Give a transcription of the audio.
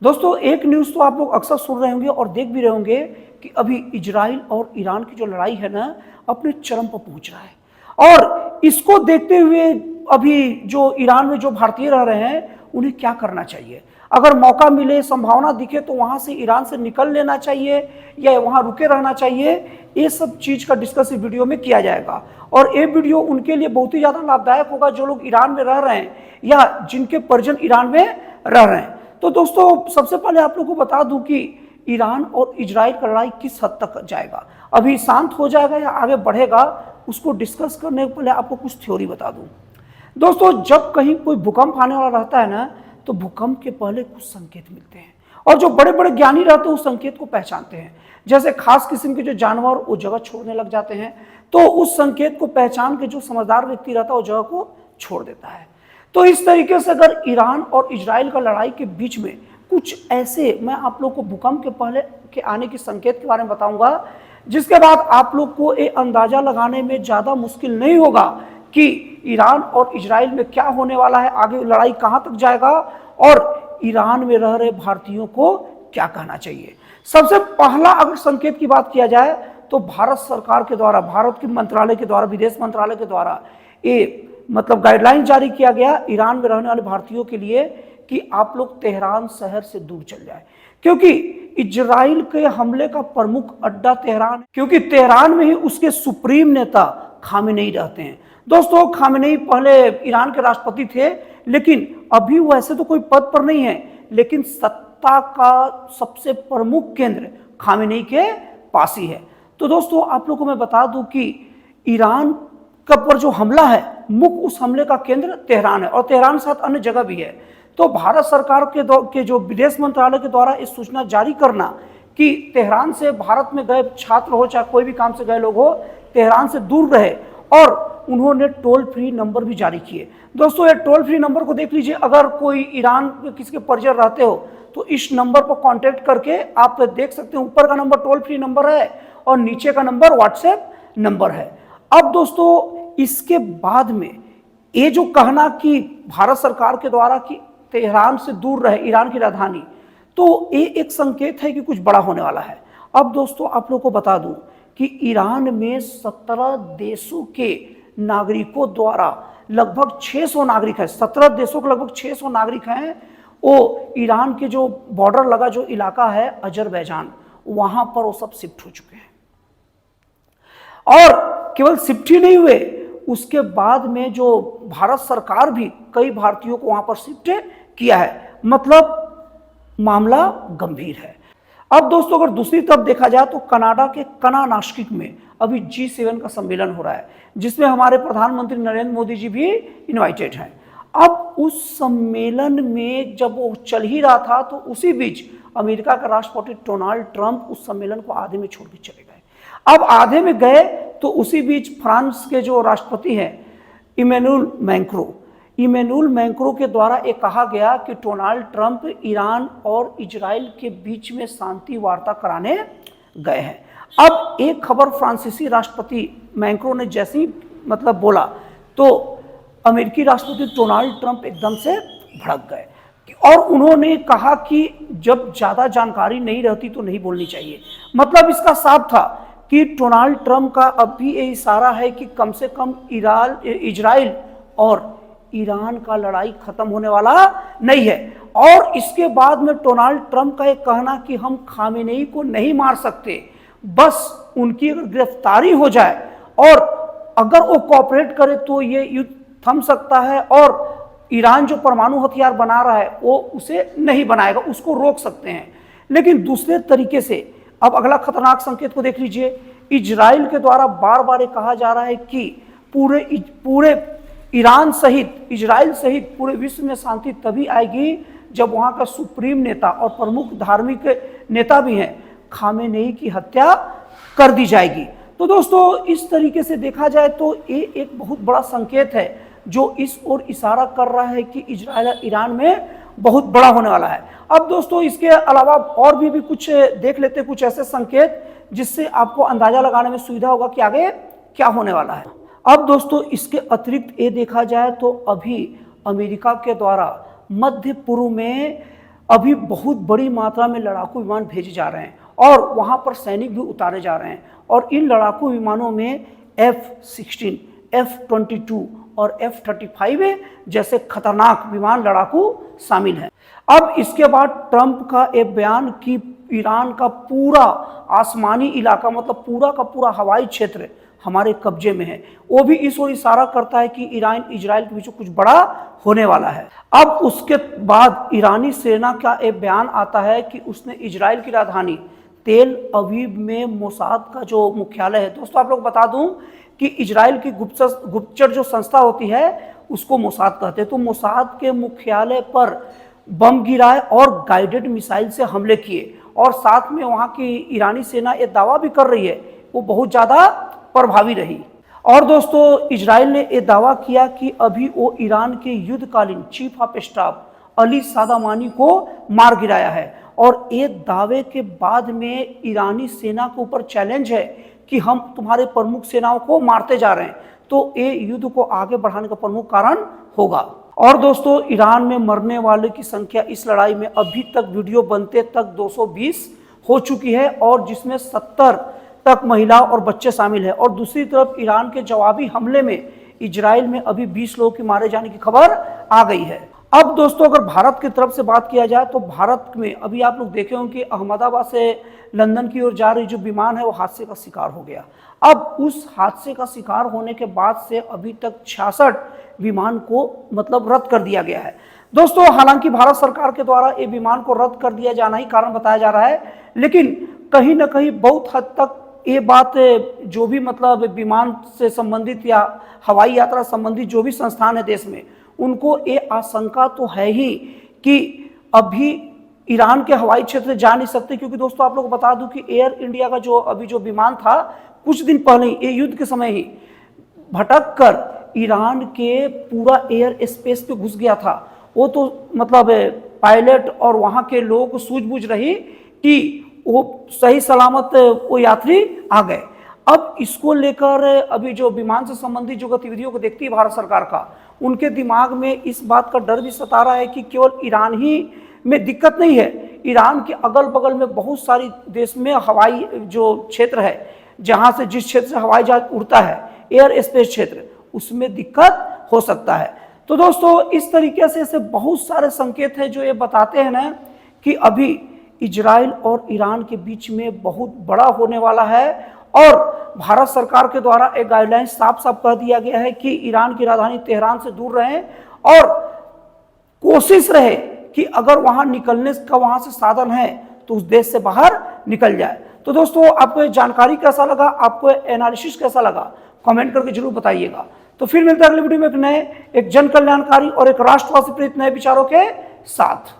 दोस्तों, एक न्यूज़ तो आप लोग अक्सर सुन रहे होंगे और देख भी रहे होंगे कि अभी इजराइल और ईरान की जो लड़ाई है ना, अपने चरम पर पहुंच रहा है। और इसको देखते हुए अभी जो ईरान में जो भारतीय रह रहे हैं उन्हें क्या करना चाहिए? अगर मौका मिले, संभावना दिखे तो वहां से ईरान से निकल लेना चाहिए या वहां रुके रहना चाहिए? ये सब चीज का डिस्कस इस वीडियो में किया जाएगा। और ये वीडियो उनके लिए बहुत ही ज्यादा लाभदायक होगा जो लोग ईरान में रह रहे हैं या जिनके परिजन ईरान में रह रहे हैं। तो दोस्तों, सबसे पहले आप लोगों को बता दूं कि ईरान और इजराइल का लड़ाई किस हद तक जाएगा, अभी शांत हो जाएगा या आगे बढ़ेगा, उसको डिस्कस करने से पहले आपको कुछ थ्योरी बता दूं। दोस्तों, जब कहीं कोई भूकंप आने वाला रहता है ना, तो भूकंप के पहले कुछ संकेत मिलते हैं और जो बड़े बड़े ज्ञानी रहते हैं उस संकेत को पहचानते हैं। जैसे खास किस्म के जो जानवर वो जगह छोड़ने लग जाते हैं, तो उस संकेत को पहचान के जो समझदार व्यक्ति रहता है वो जगह को छोड़ देता है। तो इस तरीके से अगर ईरान और इजराइल का लड़ाई के बीच में कुछ ऐसे, मैं आप लोग को भूकंप के पहले के आने के संकेत के बारे में बताऊंगा, जिसके बाद आप लोग को ये अंदाजा लगाने में ज्यादा मुश्किल नहीं होगा कि ईरान और इजराइल में क्या होने वाला है, आगे लड़ाई कहां तक जाएगा और ईरान में रह रहे भारतीयों को क्या कहना चाहिए। सबसे पहला अगर संकेत की बात किया जाए तो भारत सरकार के द्वारा, भारत के मंत्रालय के द्वारा, विदेश मंत्रालय के द्वारा ये गाइडलाइन जारी किया गया ईरान में रहने वाले भारतीयों के लिए कि आप लोग तेहरान शहर से दूर चल जाए, क्योंकि इजराइल के हमले का प्रमुख अड्डा तेहरान, क्योंकि तेहरान में ही उसके सुप्रीम नेता खामेनेई रहते हैं। दोस्तों, खामेनेई पहले ईरान के राष्ट्रपति थे, लेकिन अभी वैसे तो कोई पद पर नहीं है, लेकिन सत्ता का सबसे प्रमुख केंद्र खामेनेई के पास ही है। तो दोस्तों, आप लोगों को मैं बता दूं कि ईरान का पर जो हमला है, मुख्य उस हमले का केंद्र तेहरान है और तेहरान के साथ अन्य जगह भी है। तो भारत सरकार के जो विदेश मंत्रालय के द्वारा इस सूचना जारी करना कि तेहरान से भारत में गए छात्र हो चाहे कोई भी काम से गए लोग हो, तेहरान से दूर रहे, और उन्होंने टोल फ्री नंबर भी जारी किए। दोस्तों, ये टोल फ्री नंबर को देख लीजिए, अगर कोई ईरान में किसी के परिजन रहते हो तो इस नंबर पर कांटेक्ट करके आप देख सकते हैं। ऊपर का नंबर टोल फ्री नंबर है और नीचे का नंबर व्हाट्सएप नंबर है। अब दोस्तों, इसके बाद में ये जो कहना कि भारत सरकार के द्वारा कि तेहरान से दूर रहे ईरान की राजधानी, तो ये एक संकेत है कि कुछ बड़ा होने वाला है। अब दोस्तों, आप लोगों को बता दूं कि ईरान में 17 देशों के नागरिकों द्वारा लगभग 600 नागरिक हैं, 17 देशों के लगभग 600 नागरिक हैं। वो ईरान के जो बॉर्डर लगा जो इलाका है अजरबैजान, वहां पर वो सब शिफ्ट हो चुके हैं। और केवल शिफ्ट ही नहीं हुए, उसके बाद में जो भारत सरकार भी कई भारतीयों को वहां पर शिफ्ट किया है। मतलब मामला गंभीर है। अब दोस्तों, अगर दूसरी तरफ देखा जाए तो कनाडा के कनानास्किक में अभी G7 का सम्मेलन हो रहा है, जिसमें हमारे प्रधानमंत्री नरेंद्र मोदी जी भी इनवाइटेड हैं। अब उस सम्मेलन में जब वो चल ही रहा था तो उसी बीच अमेरिका का राष्ट्रपति डोनाल्ड ट्रंप उस सम्मेलन को आधे में छोड़ के चले गए। अब आधे में गए तो उसी बीच फ्रांस के जो राष्ट्रपति हैं इमैनुअल मैक्रों के द्वारा ये कहा गया कि डोनाल्ड ट्रंप ईरान और इजराइल के बीच में शांति वार्ता कराने गए हैं। अब एक खबर फ्रांसीसी राष्ट्रपति मैक्रों ने जैसे ही बोला तो अमेरिकी राष्ट्रपति डोनाल्ड ट्रंप एकदम से भड़क गए और उन्होंने कहा कि जब ज्यादा जानकारी नहीं रहती तो नहीं बोलनी चाहिए। मतलब इसका साफ था कि डोनाल्ड ट्रंप का अब भी ये इशारा है कि कम से कम इजराइल और ईरान का लड़ाई खत्म होने वाला नहीं है। और इसके बाद में डोनाल्ड ट्रंप का एक कहना कि हम खामेनेई को नहीं मार सकते, बस उनकी अगर गिरफ्तारी हो जाए और अगर वो कोऑपरेट करे तो ये युद्ध थम सकता है और ईरान जो परमाणु हथियार बना रहा है वो उसे नहीं बनाएगा, उसको रोक सकते हैं। लेकिन दूसरे तरीके से अब अगला खतरनाक संकेत को देख लीजिए। इजराइल के द्वारा बार बार कहा जा रहा है कि पूरे ईरान सहित, इजराइल सहित पूरे विश्व में शांति तभी आएगी जब वहां का सुप्रीम नेता और प्रमुख धार्मिक नेता भी हैं खामेनेई की हत्या कर दी जाएगी। तो दोस्तों, इस तरीके से देखा जाए तो ये एक बहुत बड़ा संकेत है जो इस ओर इशारा कर रहा है कि इजराइल और ईरान में बहुत बड़ा होने वाला है। अब दोस्तों, इसके अलावा और भी कुछ देख लेते हैं, कुछ ऐसे संकेत जिससे आपको अंदाजा लगाने में सुविधा होगा कि आगे क्या होने वाला है। अब दोस्तों, इसके अतिरिक्त ये देखा जाए तो अभी अमेरिका के द्वारा मध्य पूर्व में अभी बहुत बड़ी मात्रा में लड़ाकू विमान भेजे जा रहे हैं और वहां पर सैनिक भी उतारे जा रहे हैं। और इन लड़ाकू विमानों में F-16, F-22 और F-35 जैसे खतरनाक विमान लड़ाकू शामिल हैं। अब इसके बाद ट्रंप का एक बयान कि ईरान का पूरा आसमानी इलाका, मतलब पूरा का पूरा हवाई क्षेत्र हमारे कब्जे में है, वो भी इस ओर इशारा करता है कि ईरान इजराइल के बीच कुछ बड़ा होने वाला है। अब उसके बाद ईरानी सेना का एक बयान आता है कि उसने इजराइल की राजधानी तेल अवीव में मोसाद का जो मुख्यालय है, दोस्तों आप लोग बता दूं कि इजराइल की गुप्तचर जो संस्था होती है उसको मोसाद कहते हैं, तो मोसाद के मुख्यालय पर बम गिराए और गाइडेड मिसाइल से हमले किए। और साथ में वहां की ईरानी सेना ये दावा भी कर रही है वो बहुत ज्यादा प्रभावी रही। और दोस्तों इजराइल ने यह दावा किया कि अभी वो ईरान के युद्धकालीन चीफ ऑफ स्टाफ अली सादामानी को मार गिराया है। और ये दावे के बाद में ईरानी सेना के ऊपर चैलेंज है कि हम तुम्हारे प्रमुख सेनाओं को मारते जा रहे हैं, तो ये युद्ध को आगे बढ़ाने का प्रमुख कारण होगा। और दोस्तों ईरान में मरने वाले की संख्या इस लड़ाई में अभी तक वीडियो बनते तक 220 हो चुकी है और जिसमें 70 तक महिला और बच्चे शामिल हैं। और दूसरी तरफ ईरान के जवाबी हमले में इजराइल में अभी 20 लोगों के मारे जाने की खबर आ गई है। अब दोस्तों अगर भारत की तरफ से बात किया जाए तो भारत में अभी आप लोग देखे होंगे कि अहमदाबाद से लंदन की ओर जा रही जो विमान है वो हादसे का शिकार हो गया। अब उस हादसे का शिकार होने के बाद से अभी तक 66 विमान को मतलब रद्द कर दिया गया है। दोस्तों हालांकि भारत सरकार के द्वारा ये विमान को रद्द कर दिया जाना ही कारण बताया जा रहा है, लेकिन कहीं ना कहीं बहुत हद तक ये बात जो भी मतलब विमान से संबंधित या हवाई यात्रा संबंधित जो भी संस्थान है देश में, उनको ये आशंका तो है ही कि अभी ईरान के हवाई क्षेत्र जा नहीं सकते, क्योंकि दोस्तों आप लोग बता दूं कि एयर इंडिया का जो विमान था कुछ दिन पहले ही ये युद्ध के समय ही भटक कर ईरान के पूरा एयर स्पेस पे घुस गया था। वो तो मतलब पायलट और वहाँ के लोगों को सूझबूझ रही कि वो सही सलामत वो यात्री आ गए। अब इसको लेकर अभी जो विमान से संबंधित जो गतिविधियों को देखती है भारत सरकार का, उनके दिमाग में इस बात का डर भी सता रहा है कि केवल ईरान ही में दिक्कत नहीं है, ईरान के अगल बगल में बहुत सारी देश में हवाई जो क्षेत्र है, जहां से जिस क्षेत्र से हवाई जहाज उड़ता है एयर स्पेस क्षेत्र, उसमें दिक्कत हो सकता है। तो दोस्तों इस तरीके से ऐसे बहुत सारे संकेत हैं जो ये बताते हैं ना कि अभी इजराइल और ईरान के बीच में बहुत बड़ा होने वाला है। और भारत सरकार के द्वारा एक गाइडलाइन साफ साफ कह दिया गया है कि ईरान की राजधानी तेहरान से दूर रहें और कोशिश रहे कि अगर वहां निकलने का वहां से साधन है तो उस देश से बाहर निकल जाए। तो दोस्तों आपको जानकारी कैसा लगा, आपको एनालिसिस कैसा लगा, कमेंट करके जरूर बताइएगा। तो फिर मिलते हैं अगले वीडियो में एक जन कल्याणकारी और एक राष्ट्रवासी प्रेरित नए विचारों के साथ।